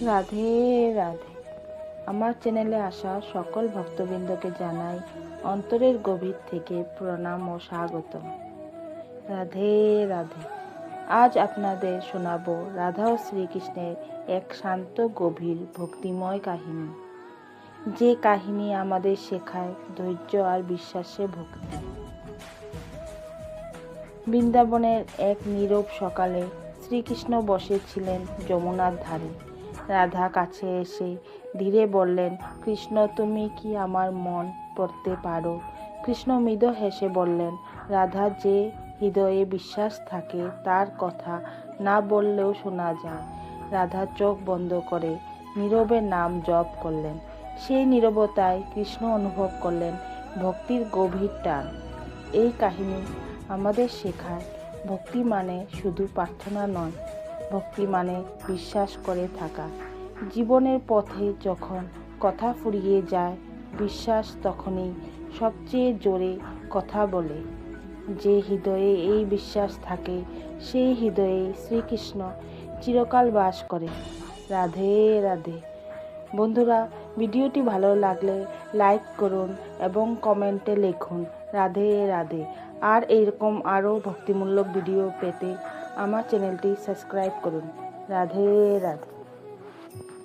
রাধে রাধে। আমার চ্যানেলে আসা সকল ভক্তবৃন্দকে জানাই অন্তরের গভীর থেকে প্রণাম ও স্বাগত। রাধে রাধে। আজ আপনাদের শোনাবো রাধা ও শ্রীকৃষ্ণের এক শান্ত গভীর ভক্তিময় কাহিনী, যে কাহিনী আমাদের শেখায় ধৈর্য আর বিশ্বাসে ভক্তি। বৃন্দাবনের এক নীরব সকালে শ্রীকৃষ্ণ বসেছিলেন যমুনার ধারে। রাধা কাছে এসে ধীরে বললেন, কৃষ্ণ, তুমি কি আমার মন পড়তে পারো? কৃষ্ণ মৃদু হেসে বললেন, রাধা, যে হৃদয়ে বিশ্বাস থাকে তার কথা না বললেও শোনা যায়। রাধা চোখ বন্ধ করে নীরবে নাম জপ করলেন। সেই নীরবতায় কৃষ্ণ অনুভব করলেন ভক্তির গভীর টান। এই কাহিনী আমাদের শেখায় ভক্তি মানে শুধু প্রার্থনা নয়, ভক্তি মানে বিশ্বাস করে থাকা। জীবনের পথে যখন কথা ফুরিয়ে যায়, বিশ্বাস তখনই সবচেয়ে জোরে কথা বলে। যে হৃদয়ে এই বিশ্বাস থাকে, সেই হৃদয়ে শ্রীকৃষ্ণ চিরকাল বাস করে। রাধে রাধে। বন্ধুরা, ভিডিওটি ভালো লাগলে লাইক করুন এবং কমেন্টে লিখুন রাধে রাধে। আর এইরকম আরও ভক্তিমূলক ভিডিও পেতে আমার চ্যানেলটি সাবস্ক্রাইব করুন। রাধে রাধে।